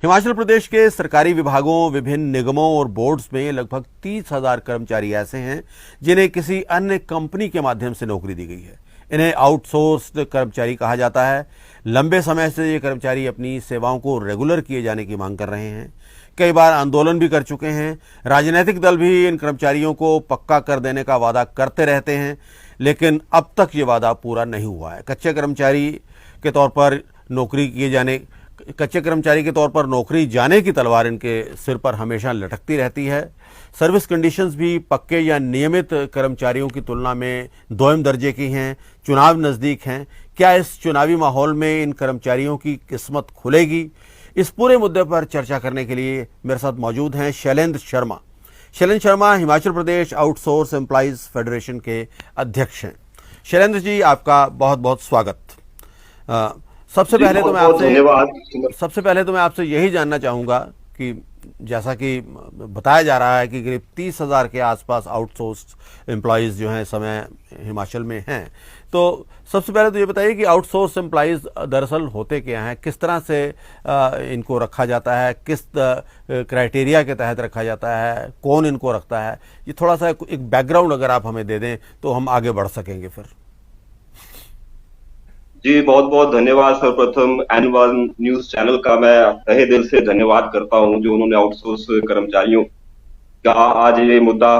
हिमाचल प्रदेश के सरकारी विभागों, विभिन्न निगमों और बोर्ड्स में लगभग 30,000 कर्मचारी ऐसे हैं जिन्हें किसी अन्य कंपनी के माध्यम से नौकरी दी गई है। इन्हें आउटसोर्स्ड कर्मचारी कहा जाता है। लंबे समय से ये कर्मचारी अपनी सेवाओं को रेगुलर किए जाने की मांग कर रहे हैं। कई बार आंदोलन भी कर चुके हैं। राजनीतिक दल भी इन कर्मचारियों को पक्का कर देने का वादा करते रहते हैं, लेकिन अब तक ये वादा पूरा नहीं हुआ है। कच्चे कर्मचारी के तौर पर नौकरी जाने की तलवार इनके सिर पर हमेशा लटकती रहती है। सर्विस कंडीशंस भी पक्के या नियमित कर्मचारियों की तुलना में दोयम दर्जे की हैं। चुनाव नज़दीक हैं। क्या इस चुनावी माहौल में इन कर्मचारियों की किस्मत खुलेगी? इस पूरे मुद्दे पर चर्चा करने के लिए मेरे साथ मौजूद हैं Shailendra Sharma. Shailendra Sharma Himachal Pradesh outsource employees federation के अध्यक्ष हैं। शैलेंद्र जी, आपका बहुत बहुत स्वागत। सबसे पहले तो मैं आपसे यही जानना चाहूँगा कि जैसा कि बताया जा रहा है कि करीब 30,000 के आसपास आउटसोर्स एम्प्लॉइज़ जो हैं इस समय हिमाचल में हैं, तो सबसे पहले तो ये बताइए कि आउटसोर्स एम्प्लॉइज़ दरअसल होते क्या हैं, किस तरह से इनको रखा जाता है, किस क्राइटेरिया के तहत रखा जाता है, कौन इनको रखता है? ये थोड़ा सा एक बैकग्राउंड अगर आप हमें दे दें तो हम आगे बढ़ सकेंगे फिर। जी, बहुत बहुत धन्यवाद। सर्वप्रथम N1 न्यूज चैनल का मैं तहे दिल से धन्यवाद करता हूं जो उन्होंने आउटसोर्स कर्मचारियों का आज ये मुद्दा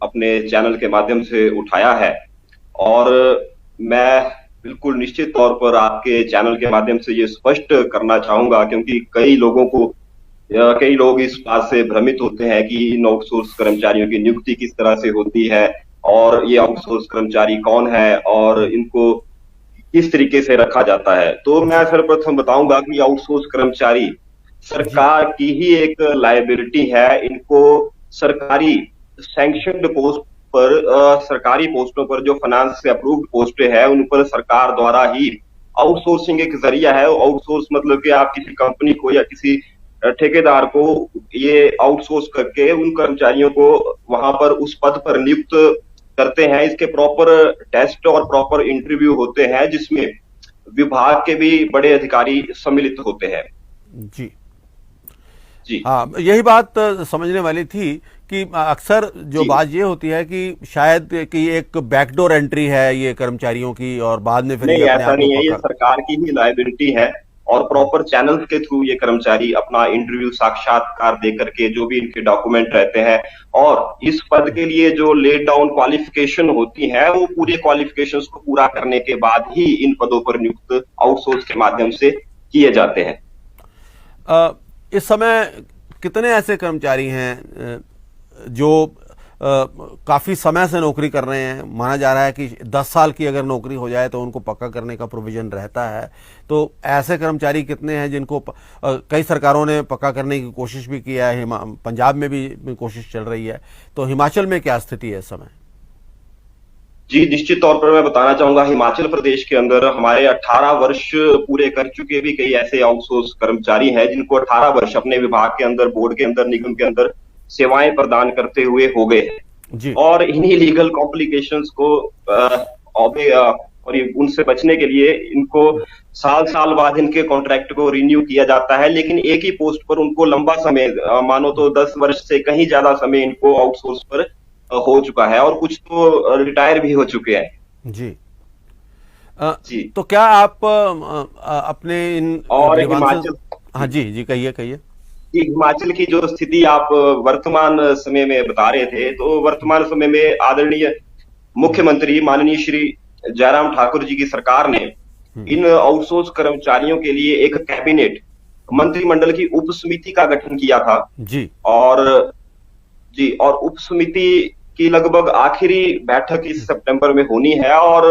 अपने चैनल के माध्यम से उठाया है। और मैं बिल्कुल निश्चित तौर पर आपके चैनल के माध्यम से ये स्पष्ट करना चाहूंगा, क्योंकि कई लोग इस बात से भ्रमित होते हैं कि इन आउटसोर्स कर्मचारियों की नियुक्ति किस तरह से होती है और ये आउटसोर्स कर्मचारी कौन है और इनको किस तरीके से रखा जाता है। तो मैं सर्वप्रथम बताऊंगा कि आउटसोर्स कर्मचारी सरकार की ही एक लायबिलिटी है। इनको सरकारी सैंक्शनड पोस्ट पर, सरकारी पोस्टों पर जो फाइनेंस से अप्रूव्ड पोस्टें हैं उन पर सरकार द्वारा ही आउटसोर्सिंग एक जरिया है। आउटसोर्स मतलब कि आप किसी कंपनी को या किसी ठेकेदार को ये आउटसोर्स करके उन कर्मचारियों को वहां पर उस पद पर नियुक्त करते हैं। इसके प्रॉपर टेस्ट और प्रॉपर इंटरव्यू होते हैं जिसमें विभाग के भी बड़े अधिकारी सम्मिलित होते हैं। जी हाँ, यही बात समझने वाली थी कि अक्सर जो बात ये होती है कि शायद कि एक बैकडोर एंट्री है ये कर्मचारियों की और बाद में फिर नहीं, ऐसा नहीं है। ये सरकार की ही लायबिलिटी है और प्रॉपर चैनल्स के थ्रू ये कर्मचारी अपना इंटरव्यू साक्षात्कार दे करके जो भी इनके डॉक्यूमेंट रहते हैं और इस पद के लिए जो लेड डाउन क्वालिफिकेशन होती है वो पूरे क्वालिफिकेशंस को पूरा करने के बाद ही इन पदों पर नियुक्त आउटसोर्स के माध्यम से किए जाते हैं। इस समय कितने ऐसे कर्मचारी हैं जो काफ़ी समय से नौकरी कर रहे हैं? माना जा रहा है कि 10 साल की अगर नौकरी हो जाए तो उनको पक्का करने का प्रोविजन रहता है। तो ऐसे कर्मचारी कितने हैं जिनको कई सरकारों ने पक्का करने की कोशिश भी किया है, पंजाब में भी कोशिश चल रही है, तो हिमाचल में क्या स्थिति है इस समय? जी, निश्चित तौर पर मैं बताना चाहूंगा, हिमाचल प्रदेश के अंदर हमारे 18 वर्ष पूरे कर चुके भी कई ऐसे आउटसोर्स कर्मचारी हैं जिनको 18 वर्ष अपने विभाग के अंदर, बोर्ड के अंदर, निगम के अंदर सेवाएं प्रदान करते हुए हो गए हैं। और इन्हीं लीगल कॉम्प्लिकेशंस को और उनसे बचने के लिए इनको साल बाद इनके कॉन्ट्रैक्ट को रिन्यू किया जाता है, लेकिन एक ही पोस्ट पर उनको लंबा समय, मानो तो 10 वर्ष से कहीं ज्यादा समय इनको आउटसोर्स पर हो चुका है और कुछ तो रिटायर भी हो चुके हैं। जी तो क्या आप अपने इन और हिमाचल, हाँ जी कहिए। हिमाचल की जो स्थिति आप वर्तमान समय में बता रहे थे, तो वर्तमान समय में आदरणीय मुख्यमंत्री माननीय श्री जयराम ठाकुर जी की सरकार ने इन आउटसोर्स कर्मचारियों के लिए एक कैबिनेट मंत्रिमंडल की उप समिति का गठन किया था। और उप समिति की लगभग आखिरी बैठक इस सितंबर में होनी है और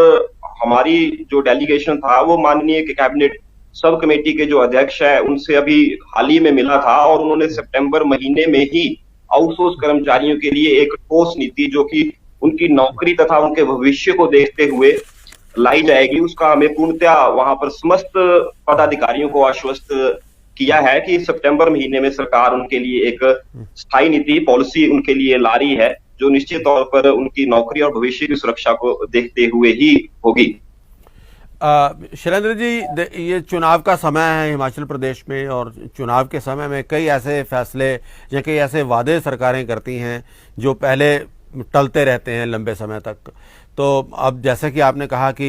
हमारी जो डेलीगेशन था वो माननीय कैबिनेट सब कमेटी के जो अध्यक्ष है उनसे अभी हाल ही में मिला था और उन्होंने सितंबर महीने में ही आउटसोर्स कर्मचारियों के लिए एक ठोस नीति जो कि उनकी नौकरी तथा उनके भविष्य को देखते हुए लाई जाएगी, उसका हमें पूर्णतः वहां पर समस्त पदाधिकारियों को आश्वस्त किया है कि सितंबर महीने में सरकार उनके लिए एक स्थायी नीति पॉलिसी उनके लिए ला रही है जो निश्चित तौर पर उनकी नौकरी और भविष्य की सुरक्षा को देखते हुए ही होगी। शैलेंद्र जी, ये चुनाव का समय है हिमाचल प्रदेश में, और चुनाव के समय में कई ऐसे फैसले या कई ऐसे वादे सरकारें करती हैं जो पहले टलते रहते हैं लंबे समय तक। तो अब जैसे कि आपने कहा कि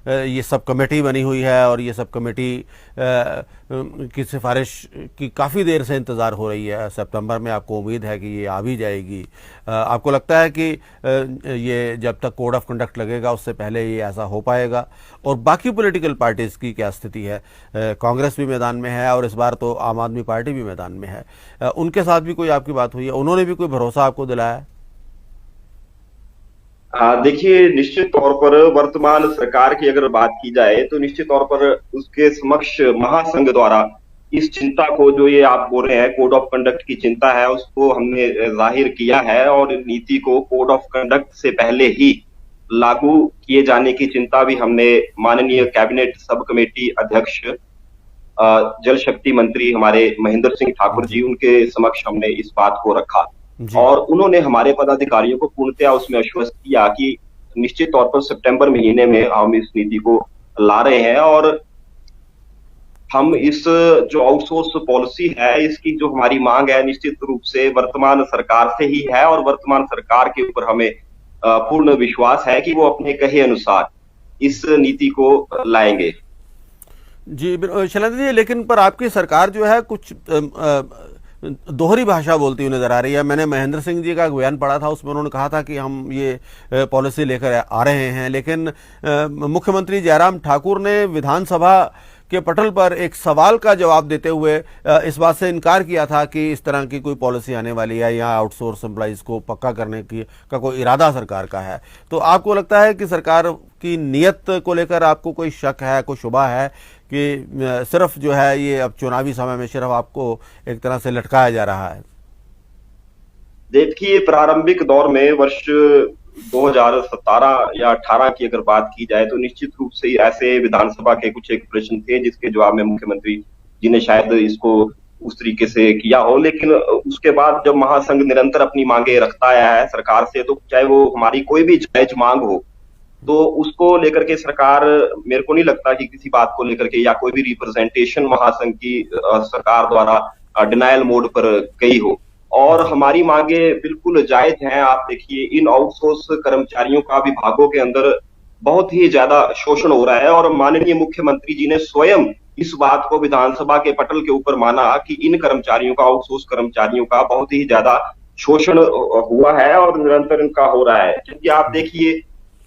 ये सब कमेटी बनी हुई है और ये सब कमेटी की सिफारिश की काफ़ी देर से इंतज़ार हो रही है। सितंबर में आपको उम्मीद है कि ये आ भी जाएगी। आपको लगता है कि ये जब तक कोड ऑफ कंडक्ट लगेगा उससे पहले ये ऐसा हो पाएगा? और बाकी पॉलिटिकल पार्टीज़ की क्या स्थिति है? कांग्रेस भी मैदान में है और इस बार तो आम आदमी पार्टी भी मैदान में है। उनके साथ भी कोई आपकी बात हुई है? उन्होंने भी कोई भरोसा आपको दिलाया है? देखिए, निश्चित तौर पर वर्तमान सरकार की अगर बात की जाए तो निश्चित तौर पर उसके समक्ष महासंघ द्वारा इस चिंता को, जो ये आप बोल रहे हैं कोड ऑफ कंडक्ट की चिंता है, उसको हमने जाहिर किया है और नीति को कोड ऑफ कंडक्ट से पहले ही लागू किए जाने की चिंता भी हमने माननीय कैबिनेट सब कमेटी अध्यक्ष जल शक्ति मंत्री हमारे महेंद्र सिंह ठाकुर जी, उनके समक्ष हमने इस बात को रखा और उन्होंने हमारे पदाधिकारियों को पूर्णतया उसमें आश्वस्त किया कि निश्चित तौर पर सितंबर महीने में हम इस नीति को ला रहे हैं और हम इस जो आउटसोर्स पॉलिसी है इसकी जो हमारी मांग है निश्चित रूप से वर्तमान सरकार से ही है और वर्तमान सरकार के ऊपर हमें पूर्ण विश्वास है कि वो अपने कहे अनुसार इस नीति को लाएंगे। जी शैलेंद्र जी, लेकिन पर आपकी सरकार जो है कुछ दोहरी भाषा बोलती हुई नजर आ रही है। मैंने महेंद्र सिंह जी का एक बयान पढ़ा था, उसमें उन्होंने कहा था कि हम ये पॉलिसी लेकर आ रहे हैं, लेकिन मुख्यमंत्री जयराम ठाकुर ने विधानसभा के पटल पर एक सवाल का जवाब देते हुए इस बात से इनकार किया था कि इस तरह की कोई पॉलिसी आने वाली है या आउटसोर्स एम्प्लॉइज को पक्का करने की का कोई इरादा सरकार का है। तो आपको लगता है कि सरकार की नीयत को लेकर आपको कोई शक है, कोई शुबा है कि सिर्फ जो है ये अब चुनावी समय में सिर्फ आपको एक तरह से लटकाया जा रहा है? देखिए, प्रारंभिक दौर में वर्ष 2017 या 18 की अगर बात की जाए तो निश्चित रूप से ऐसे विधानसभा के कुछ एक प्रश्न थे जिसके जवाब में मुख्यमंत्री जी ने शायद इसको उस तरीके से किया हो, लेकिन उसके बाद जब महासंघ निरंतर अपनी मांगे रखता आया है सरकार से, तो चाहे वो हमारी कोई भी जायज मांग हो तो उसको लेकर के सरकार, मेरे को नहीं लगता कि किसी बात को लेकर के या कोई भी रिप्रेजेंटेशन महासंघ की सरकार द्वारा डिनायल मोड पर गई हो। और हमारी मांगे बिल्कुल जायज हैं। आप देखिए, इन आउटसोर्स कर्मचारियों का विभागों के अंदर बहुत ही ज्यादा शोषण हो रहा है और माननीय मुख्यमंत्री जी ने स्वयं इस बात को विधानसभा के पटल के ऊपर माना कि इन कर्मचारियों का, आउटसोर्स कर्मचारियों का बहुत ही ज्यादा शोषण हुआ है और निरंतर इनका हो रहा है। क्योंकि आप देखिए,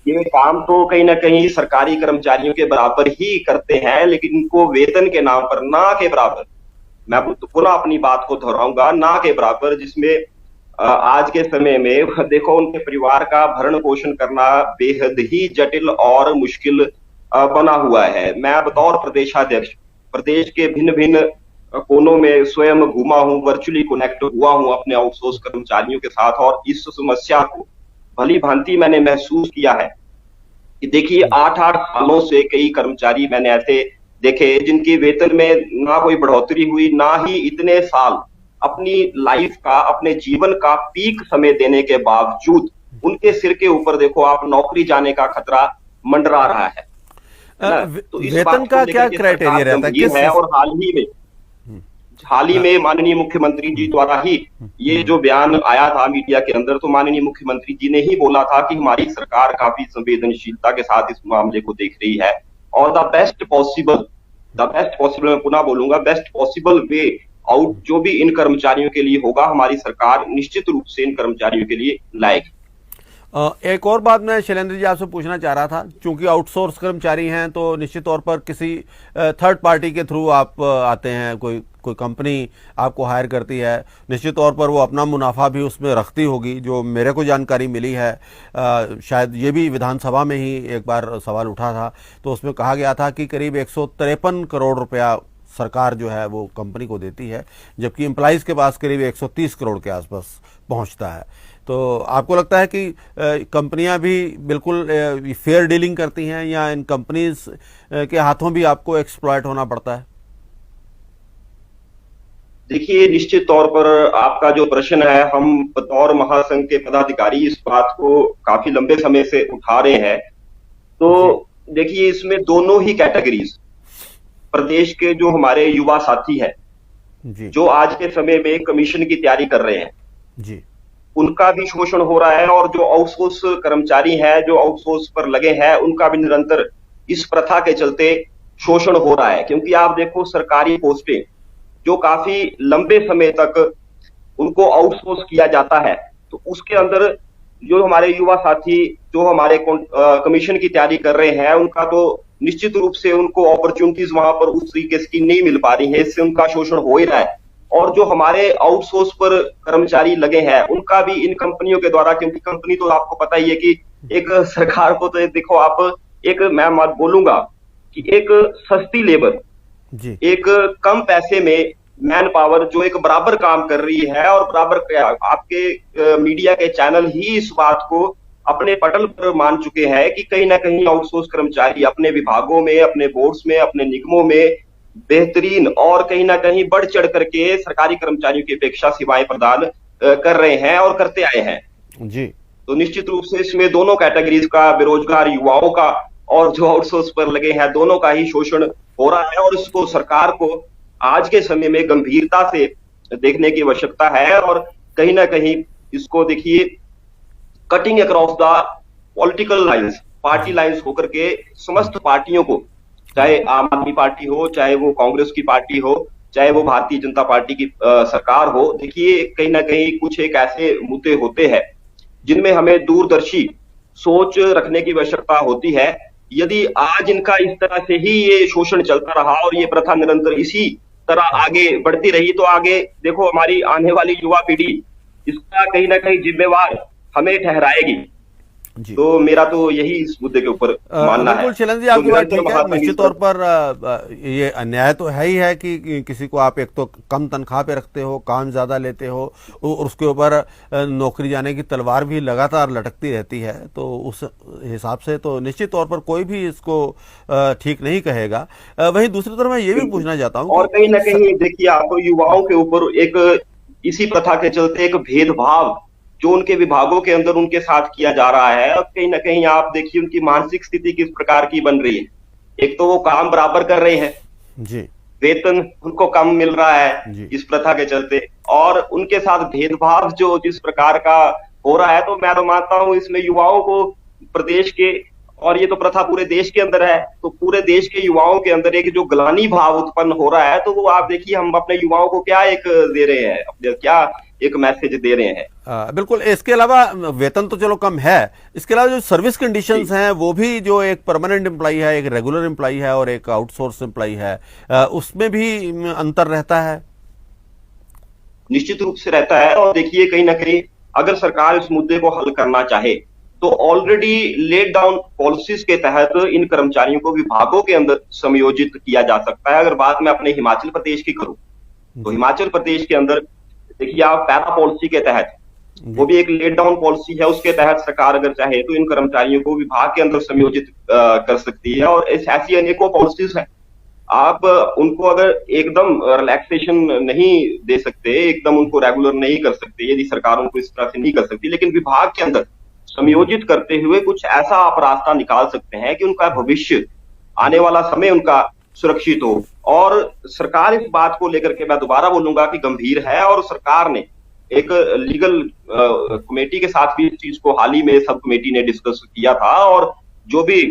ये काम तो कहीं ना कहीं सरकारी कर्मचारियों के बराबर ही करते हैं, लेकिन इनको वेतन के नाम पर ना के बराबर, मैं पुनः अपनी बात को दोहराऊंगा, ना के बराबर, जिसमें आज के समय में देखो उनके परिवार का भरण पोषण करना बेहद ही जटिल और मुश्किल बना हुआ है। मैं बतौर प्रदेशाध्यक्ष प्रदेश के भिन्न भिन्न कोनों में स्वयं घूमा हूं, वर्चुअली कनेक्ट हुआ हूं अपने आउटसोर्स कर्मचारियों के साथ और इस समस्या को भली भांति मैंने महसूस किया है कि देखिए 8-8 सालों से कई कर्मचारी मैंने ऐसे देखे जिनकी वेतन में ना कोई बढ़ोतरी हुई, ना ही इतने साल अपनी लाइफ का, अपने जीवन का पीक समय देने के बावजूद उनके सिर के ऊपर देखो आप नौकरी जाने का खतरा मंडरा रहा है। तो इस वेतन का क्या क्राइटेरिया रहता है? किस है और हाल ही में माननीय मुख्यमंत्री जी द्वारा ही ये जो बयान आया था मीडिया के अंदर, तो माननीय मुख्यमंत्री जी ने ही बोला था कि हमारी सरकार काफी संवेदनशीलता के साथ इस मामले को देख रही है और द बेस्ट पॉसिबल, मैं पुनः बोलूंगा, बेस्ट पॉसिबल वे आउट जो भी इन कर्मचारियों के लिए होगा, हमारी सरकार निश्चित रूप से इन कर्मचारियों के लिए लाएगी। एक और बात मैं शैलेंद्र जी आपसे पूछना चाह रहा था, क्योंकि आउटसोर्स कर्मचारी हैं तो निश्चित तौर पर किसी थर्ड पार्टी के थ्रू आप आते हैं, कोई कंपनी आपको हायर करती है, निश्चित तौर पर वो अपना मुनाफा भी उसमें रखती होगी, जो मेरे को जानकारी मिली है। शायद ये भी विधानसभा में ही एक बार सवाल उठा था, तो उसमें कहा गया था कि करीब 153 करोड़ रुपया सरकार जो है वो कंपनी को देती है, जबकि एम्प्लॉइज के पास करीब 130 करोड़ के आसपास पहुंचता है। तो आपको लगता है कि कंपनियां भी बिल्कुल फेयर डीलिंग करती हैं या इन कंपनीज के हाथों भी आपको एक्सप्लॉयट होना पड़ता है? देखिए, निश्चित तौर पर आपका जो प्रश्न है, हम बतौर महासंघ के पदाधिकारी इस बात को काफी लंबे समय से उठा रहे हैं। तो देखिए इसमें दोनों ही कैटेगरीज, प्रदेश के जो हमारे युवा साथी हैं, जी जो आज के समय में कमीशन की तैयारी कर रहे हैं, जी उनका भी शोषण हो रहा है, और जो आउटसोर्स कर्मचारी हैं, जो आउटसोर्स पर लगे हैं, उनका भी निरंतर इस प्रथा के चलते शोषण हो रहा है। क्योंकि आप देखो सरकारी पोस्टें जो काफी लंबे समय तक उनको आउटसोर्स किया जाता है, तो उसके अंदर जो हमारे युवा साथी जो हमारे कमीशन की तैयारी कर रहे हैं, उनका तो निश्चित रूप से उनको अपॉर्चुनिटीज वहां पर उस तरीके की नहीं मिल पा रही है, इससे उनका शोषण हो ही रहा है। और जो हमारे आउटसोर्स पर कर्मचारी लगे हैं, उनका भी इन कंपनियों के द्वारा, क्योंकि कंपनी तो आपको पता ही है कि एक सरकार को तो देखो आप, एक मैं बात बोलूंगा कि एक सस्ती लेबर, जी एक कम पैसे में मैन पावर जो एक बराबर काम कर रही है, और बराबर आपके मीडिया के चैनल ही इस बात को अपने पटल पर मान चुके हैं कि कहीं ना कहीं आउटसोर्स कर्मचारी अपने विभागों में, अपने बोर्ड्स में, अपने निगमों में बेहतरीन और कहीं ना कहीं बढ़ चढ़ करके सरकारी कर्मचारियों की अपेक्षा सेवाएं प्रदान कर रहे हैं और करते आए हैं। जी तो निश्चित रूप से इसमें दोनों कैटेगरीज का, बेरोजगार युवाओं का और जो आउटसोर्स पर लगे हैं, दोनों का ही शोषण हो रहा है, और इसको सरकार को आज के समय में गंभीरता से देखने की आवश्यकता है। और कहीं ना कहीं इसको देखिए cutting across the political lines, party lines होकर के समस्त पार्टियों को, चाहे आम आदमी पार्टी हो, चाहे वो कांग्रेस की पार्टी हो, चाहे वो भारतीय जनता पार्टी की सरकार हो, देखिए कहीं ना कहीं कुछ एक ऐसे मुद्दे होते हैं जिनमें हमें दूरदर्शी सोच रखने की आवश्यकता होती है। यदि आज इनका इस तरह से ही ये शोषण चलता रहा और ये प्रथा निरंतर इसी तरह आगे बढ़ती रही, तो आगे देखो हमारी आने वाली युवा पीढ़ी इसका कहीं ना कहीं जिम्मेवार हमें ठहराएगी। जी तो मेरा तो यही इस मुद्दे के ऊपर मानना है। बिल्कुल शैलेंद्र जी, आपकी तो बात ठीक है। महात्मा निश्चित तौर पर ये अन्याय तो है ही है कि किसी को आप एक तो कम तनख्वाह पे रखते हो, काम ज़्यादा लेते हो, और उसके ऊपर नौकरी जाने की तलवार भी लगातार लटकती रहती है। तो उस हिसाब से तो निश्चित तौर पर कोई भी इसको ठीक नहीं कहेगा। वहीं दूसरी तरफ मैं ये भी पूछना चाहता हूँ और कहीं ना कहीं देखिए आप युवाओं के ऊपर एक इसी प्रथा के चलते एक भेदभाव जो उनके विभागों के अंदर उनके साथ किया जा रहा है, और कहीं ना कहीं आप देखिए उनकी मानसिक स्थिति किस प्रकार की बन रही है। एक तो वो काम बराबर कर रहे हैं, जी वेतन उनको कम मिल रहा है जी इस प्रथा के चलते, और उनके साथ भेदभाव जो जिस प्रकार का हो रहा है, तो मैं तो मानता हूं इसमें युवाओं को प्रदेश के, और ये तो प्रथा पूरे देश के अंदर है, तो पूरे देश के युवाओं के अंदर एक जो ग्लानि भाव उत्पन्न हो रहा है, तो वो आप देखिए हम अपने युवाओं को क्या एक दे रहे हैं, अपने क्या एक मैसेज दे रहे हैं। बिल्कुल। इसके अलावा वेतन तो चलो कम है, इसके अलावा जो सर्विस कंडीशंस हैं वो भी, जो एक परमानेंट एम्प्लॉई है, एक रेगुलर एम्प्लॉई है और एक आउटसोर्स एम्प्लॉई है, उसमें भी अंतर रहता है। निश्चित रूप से रहता है। और देखिए कहीं ना कहीं अगर सरकार इस मुद्दे को हल करना चाहे तो ऑलरेडी लेड डाउन पॉलिसीज के तहत इन कर्मचारियों को विभागों के अंदर समयोजित किया जा सकता है। अगर बात मैं अपने हिमाचल प्रदेश की करूं, तो हिमाचल प्रदेश के अंदर देखिए आप पैरा पॉलिसी के तहत, वो भी एक लेड डाउन पॉलिसी है, उसके तहत सरकार अगर चाहे तो इन कर्मचारियों को विभाग के अंदर समयोजित कर सकती है। और ऐसी अनेकों पॉलिसीज हैं, आप उनको अगर एकदम रिलैक्सेशन नहीं दे सकते, एकदम उनको रेगुलर नहीं कर सकते, यदि सरकार उनको इस तरह से नहीं कर सकती, लेकिन विभाग के अंदर समयोजित करते हुए कुछ ऐसा आप रास्ता निकाल सकते हैं कि उनका भविष्य, आने वाला समय उनका सुरक्षित हो। और सरकार इस बात को लेकर के मैं दोबारा बोलूंगा कि गंभीर है, और सरकार ने एक लीगल कमेटी के साथ भी इस चीज को हाल ही में सब कमेटी ने डिस्कस किया था, और जो भी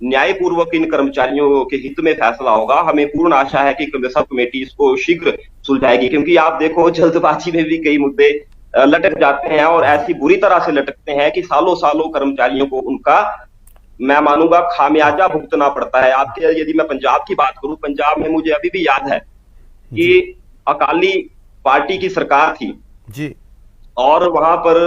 न्यायपूर्वक इन कर्मचारियों के हित में फैसला होगा, हमें पूर्ण आशा है कि सब कमेटी इसको शीघ्र सुलझाएगी। क्योंकि आप देखो जल्दबाजी में भी कई मुद्दे लटक जाते हैं, और ऐसी बुरी तरह से लटकते हैं कि सालों सालों कर्मचारियों को उनका, मैं मानूंगा, खामियाजा भुगतना पड़ता है। आपके यदि मैं पंजाब की बात करूं, पंजाब में मुझे अभी भी याद है कि अकाली पार्टी की सरकार थी जी, और वहां पर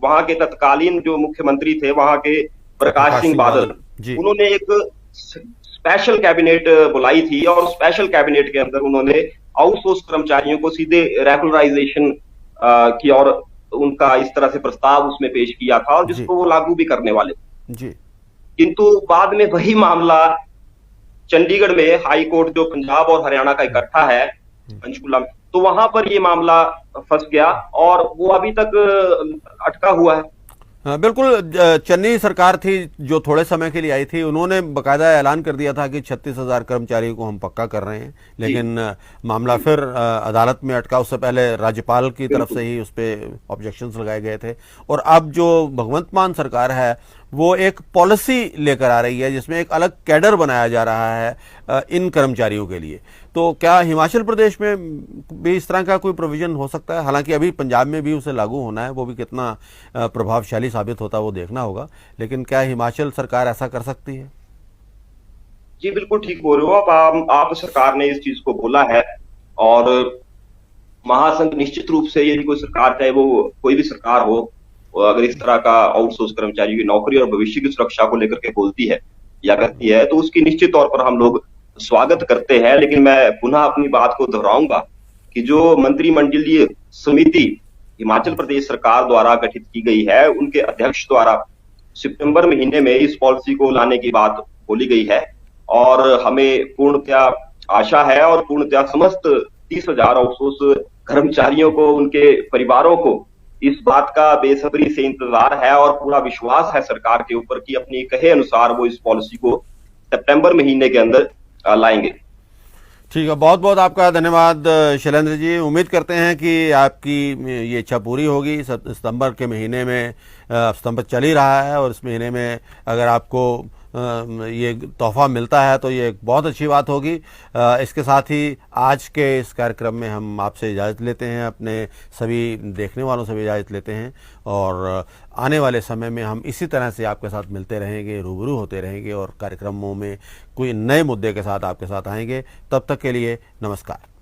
वहां के तत्कालीन जो मुख्यमंत्री थे वहां के प्रकाश सिंह बादल, उन्होंने एक स्पेशल कैबिनेट बुलाई थी, और स्पेशल कैबिनेट के अंदर उन्होंने आउटसोर्स कर्मचारियों को सीधे रेगुलराइजेशन की और उनका इस तरह से प्रस्ताव उसमें पेश किया था, और जिसको वो लागू भी करने वाले जी। किंतु बाद में वही मामला चंडीगढ़ में हाई कोर्ट, जो पंजाब और हरियाणा का इकट्ठा है पंचकुला में, तो वहां पर ये मामला फंस गया और वो अभी तक अटका हुआ है। हाँ, बिल्कुल। चन्नी सरकार थी जो थोड़े समय के लिए आई थी, उन्होंने बकायदा ऐलान कर दिया था कि 36,000 कर्मचारियों को हम पक्का कर रहे हैं, लेकिन मामला फिर अदालत में अटका। उससे पहले राज्यपाल की तरफ से ही उस पर ऑब्जेक्शंस लगाए गए थे। और अब जो भगवंत मान सरकार है वो एक पॉलिसी लेकर आ रही है जिसमें एक अलग कैडर बनाया जा रहा है इन कर्मचारियों के लिए। तो क्या हिमाचल प्रदेश में भी इस तरह का कोई प्रोविजन हो सकता है? हालांकि अभी पंजाब में भी उसे लागू होना है, वो भी कितना प्रभावशाली साबित होता है वो देखना होगा, लेकिन क्या हिमाचल सरकार ऐसा कर सकती है? जी बिल्कुल ठीक बोल रहे हो आप सरकार ने इस चीज को बोला है। और महासंघ निश्चित रूप से यदि कोई सरकार, चाहे वो कोई भी सरकार हो, अगर इस तरह का आउटसोर्स कर्मचारियों की नौकरी और भविष्य की सुरक्षा को लेकर के बोलती है या करती है, तो उसकी निश्चित तौर पर हम लोग स्वागत करते हैं। लेकिन मैं पुनः अपनी बात को दोहराऊंगा कि जो मंत्रिमंडलीय समिति हिमाचल प्रदेश सरकार द्वारा गठित की गई है, उनके अध्यक्ष द्वारा सितंबर महीने में इस पॉलिसी को लाने की बात बोली गई है। और हमें पूर्णतया आशा है और पूर्णतया समस्त 30,000 आउटसोर्स कर्मचारियों को, उनके परिवारों को इस बात का बेसब्री से इंतजार है और पूरा विश्वास है सरकार के ऊपर कि अपनी कहे अनुसार वो इस पॉलिसी को सितंबर महीने के अंदर लाएंगे। ठीक है, बहुत बहुत आपका धन्यवाद शैलेंद्र जी। उम्मीद करते हैं कि आपकी ये इच्छा पूरी होगी। सितंबर के महीने में, सितंबर चल ही रहा है और इस महीने में अगर आपको ये तोहफा मिलता है तो ये एक बहुत अच्छी बात होगी। इसके साथ ही आज के इस कार्यक्रम में हम आपसे इजाज़त लेते हैं, अपने सभी देखने वालों से भी इजाज़त लेते हैं और आने वाले समय में हम इसी तरह से आपके साथ मिलते रहेंगे, रूबरू होते रहेंगे और कार्यक्रमों में कोई नए मुद्दे के साथ आपके साथ आएंगे। तब तक के लिए नमस्कार।